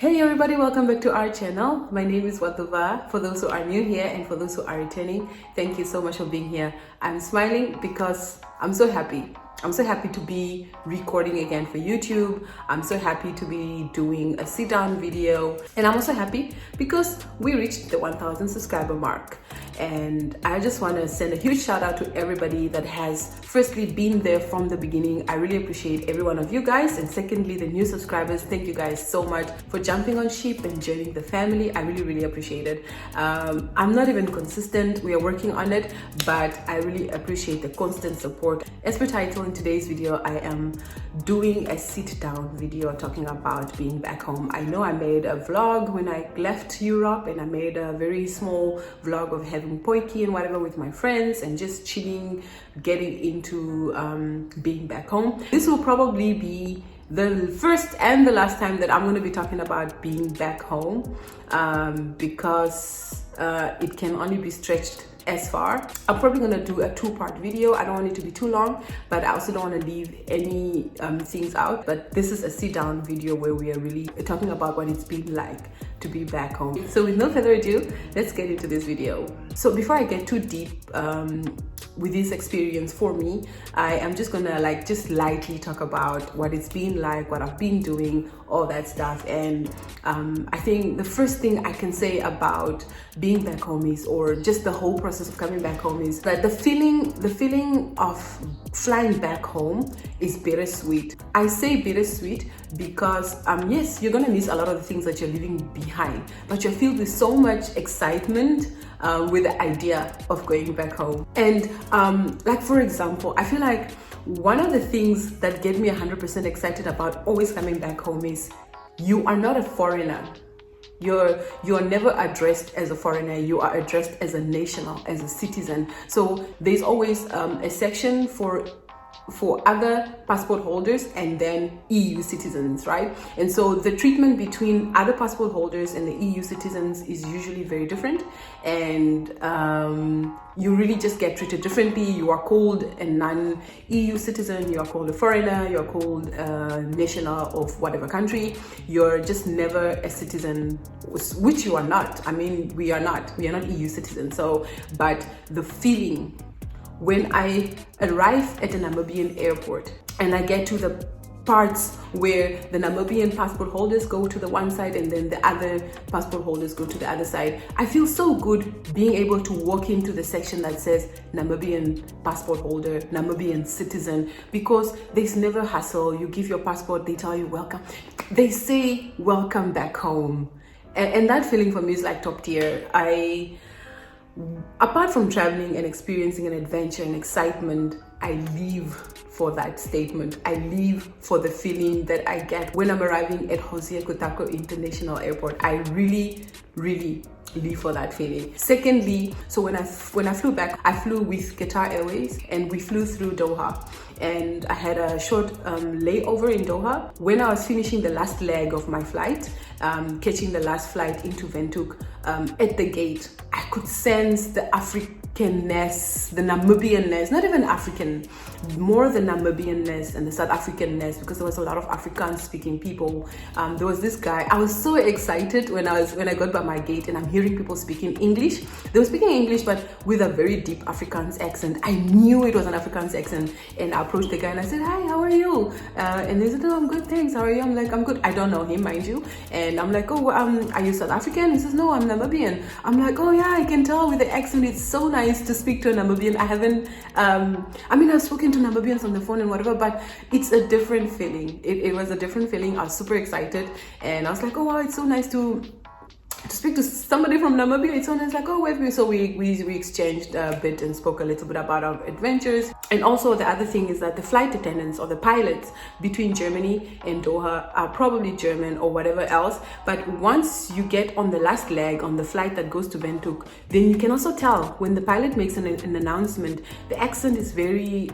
Hey everybody, welcome back to our channel. My name is Watuva. For those who are new here and for those who are returning, thank you so much for being here. I'm smiling because I'm so happy. I'm so happy to be recording again for YouTube. I'm so happy to be doing a sit down video. And I'm also happy because we reached the 1000 subscriber mark. And I just want to send a huge shout out to everybody that has firstly been there from the beginning. I really appreciate every one of you guys. And secondly, the new subscribers, thank you guys so much for jumping on ship and joining the family. I really appreciate it. I'm not even consistent. We are working on it, but I really appreciate the constant support. As per title in today's video, I am doing a sit down video talking about being back home. I know I made a vlog when I left Europe, and I made a very small vlog of having poiki and whatever with my friends and just chilling, getting into being back home. This will probably be the first and the last time that I'm going to be talking about being back home, because it can only be stretched as far. I'm probably going to do a two-part video. I don't want it to be too long, but I also don't want to leave any things out. But this is a sit-down video where we are really talking about what it's been like to be back home. So with no further ado, let's get into this video. So before I get too deep with this experience for me, I am just gonna just lightly talk about what it's been like, what I've been doing, all that stuff. And I think the first thing I can say about being back home is, or just the whole process of coming back home, is that the feeling of flying back home is bittersweet. I say bittersweet because yes, you're gonna miss a lot of the things that you're leaving behind, but you're filled with so much excitement with the idea of going back home. And like for example, I feel like one of the things that get me 100% excited about always coming back home is you are not a foreigner. You're never addressed as a foreigner. You are addressed as a national, as a citizen. So there's always a section for other passport holders and then EU citizens, right? And so the treatment between other passport holders and the EU citizens is usually very different, and you really just get treated differently. You are called a non-EU citizen, you are called a foreigner, you are called a national of whatever country. You're just never a citizen, which you are not. I mean, we are not EU citizens. So, but the feeling when I arrive at a Namibian airport and I get to the parts where the Namibian passport holders go to the one side and then the other passport holders go to the other side, I feel so good being able to walk into the section that says Namibian passport holder, Namibian citizen, because there's never hassle. You give your passport, they tell you welcome. They say welcome back home. And that feeling for me is like top tier. Apart from traveling and experiencing an adventure and excitement, I live for that statement. I live for the feeling that I get when I'm arriving at Hosea Kotako International Airport. I really live for that feeling. Secondly, so when I flew back, I flew with Qatar Airways and we flew through Doha. And I had a short layover in Doha. When I was finishing the last leg of my flight, catching the last flight into Windhoek, at the gate, I could sense the Africanness, the Namibianness, not even African, more the Namibianness and the South Africanness, because there was a lot of Afrikaans speaking people. There was this guy. I was so excited when I got by my gate and I'm hearing people speaking English. They were speaking English, but with a very deep Afrikaans accent. I knew it was an Afrikaans accent, and I approached the guy and I said, "Hi, how are you?" And they said, "Oh, I'm good, thanks. How are you?" I'm like, "I'm good." I don't know him, mind you. And I'm like, "Oh, are you South African?" He says, "No, I'm Namibian." I'm like, "Oh yeah, I can tell with the accent. It's so nice to speak to a Namibian." I haven't, I've spoken to Namibians on the phone and whatever, but it's a different feeling. It was a different feeling. I was super excited, and I was like, "Oh wow, it's so nice to speak to somebody from Namibia." It's so nice, like, "Oh, wait." So we exchanged a bit and spoke a little bit about our adventures. And also the other thing is that the flight attendants or the pilots between Germany and Doha are probably German or whatever else. But once you get on the last leg on the flight that goes to Windhoek, then you can also tell when the pilot makes an announcement, the accent is very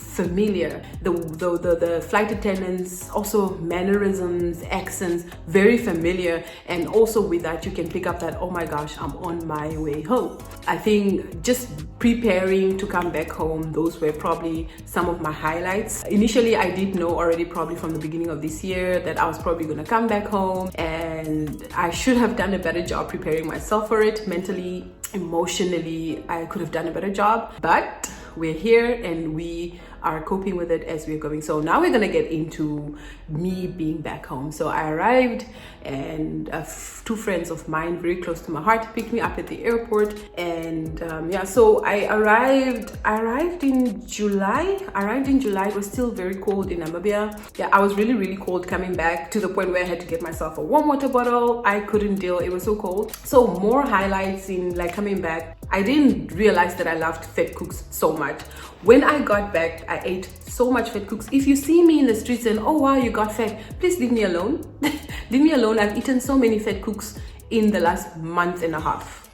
familiar. The flight attendants, also mannerisms, accents, very familiar. And also with that, you can pick up that, oh my gosh, I'm on my way home. I think just preparing to come back home, those were probably some of my highlights. Initially, I did know already probably from the beginning of this year that I was probably going to come back home, and I should have done a better job preparing myself for it. Mentally, emotionally, I could have done a better job, but we're here and we are coping with it as we're going. So now we're gonna get into me being back home. So I arrived, and two friends of mine very close to my heart picked me up at the airport. And yeah, so I arrived in July. It was still very cold in Namibia. Yeah, I was really cold coming back, to the point where I had to get myself a warm water bottle. I couldn't deal, it was so cold. So more highlights in like coming back. I didn't realize that I loved fat cooks so much. When I got back, I ate so much fat cooks. If you see me in the streets and, oh wow, you got fat, please leave me alone. Leave me alone. I've eaten so many fat cooks in the last month and a half.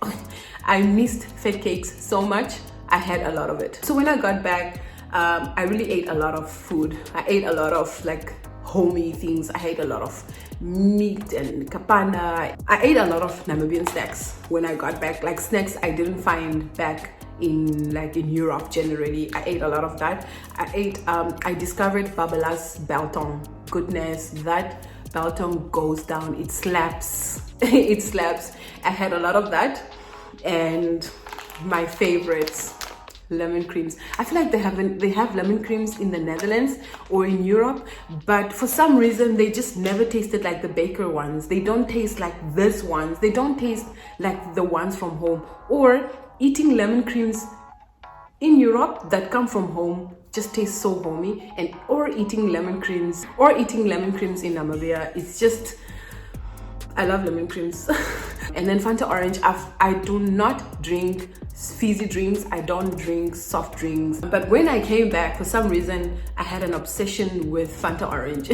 I missed fat cakes so much. I had a lot of it. So when I got back, I really ate a lot of food. I ate a lot of like homey things. I ate a lot of meat and kapana. I ate a lot of Namibian snacks when I got back, like snacks I didn't find back in Europe generally. I ate a lot of that. I discovered Babala's biltong. Goodness, that biltong goes down. It slaps. It slaps. I had a lot of that. And my favorites, lemon creams. I feel like they have lemon creams in the Netherlands or in Europe, but for some reason they just never tasted like the baker ones. They don't taste like this ones. They don't taste like the ones from home. Or eating lemon creams in Europe that come from home just tastes so homey. And or eating lemon creams in Namibia, it's just, I love lemon creams. And then Fanta orange. I do not drink fizzy drinks. I don't drink soft drinks. But when I came back, for some reason, I had an obsession with Fanta orange.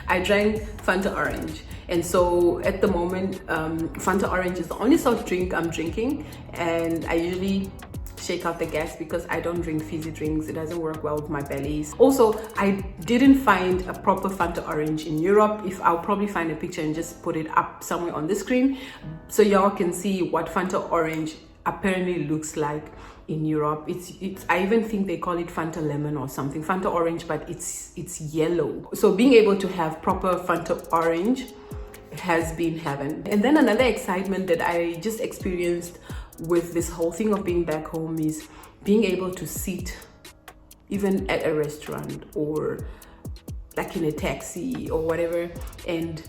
I drank Fanta orange. And so at the moment, Fanta orange is the only soft drink I'm drinking. And I usually shake out the gas because I don't drink fizzy drinks. It doesn't work well with my belly. Also, I didn't find a proper Fanta orange in Europe. I'll probably find a picture and just put it up somewhere on the screen so y'all can see what Fanta orange apparently looks like in Europe. It's I even think they call it Fanta lemon or something. Fanta orange, but it's yellow. So being able to have proper Fanta orange has been heaven. And then another excitement that I just experienced with this whole thing of being back home is being able to sit even at a restaurant or like in a taxi or whatever, and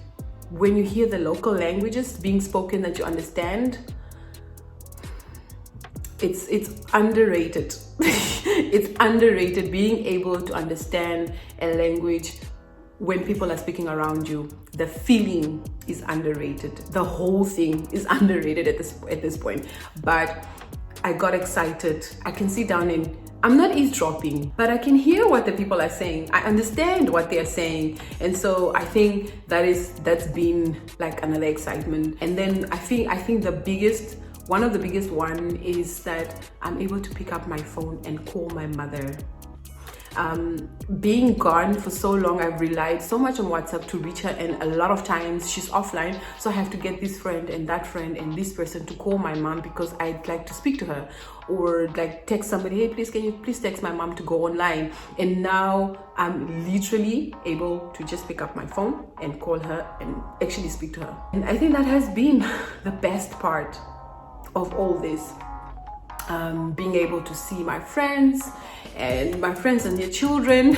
when you hear the local languages being spoken that you understand, it's underrated. It's underrated being able to understand a language when people are speaking around you. The feeling is underrated. The whole thing is underrated at this point. But I got excited. I can sit down and I'm not eavesdropping, but I can hear what the people are saying. I understand what they're saying. And so I think that's been like another excitement. And then I think one of the biggest one is that I'm able to pick up my phone and call my mother. Being gone for so long, I've relied so much on WhatsApp to reach her, and a lot of times she's offline, so I have to get this friend and that friend and this person to call my mom because I'd like to speak to her, or like text somebody, hey, please, can you please text my mom to go online? And now I'm literally able to just pick up my phone and call her and actually speak to her. And I think that has been the best part of all this. Being able to see my friends and their children.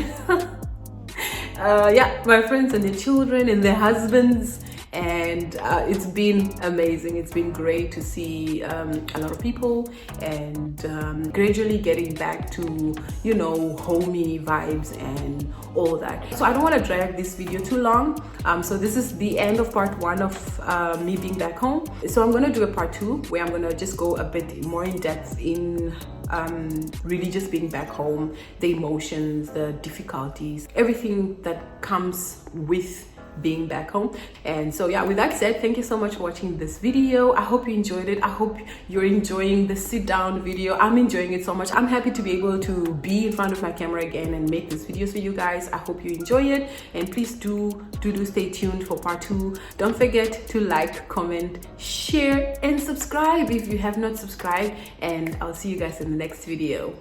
My friends and their children and their husbands, and it's been amazing. It's been great to see a lot of people, and gradually getting back to, you know, homey vibes and all that. So I don't want to drag this video too long. So this is the end of part 1 of me being back home. So I'm going to do a part 2 where I'm going to just go a bit more in depth in really just being back home, the emotions, the difficulties, everything that comes with being back home. And so yeah, with that said, thank you so much for watching this video. I hope you enjoyed it. I hope you're enjoying the sit down video. I'm enjoying it so much. I'm happy to be able to be in front of my camera again and make these videos for you guys. I hope you enjoy it, and please do stay tuned for part 2. Don't forget to like, comment, share, and subscribe if you have not subscribed, and I'll see you guys in the next video.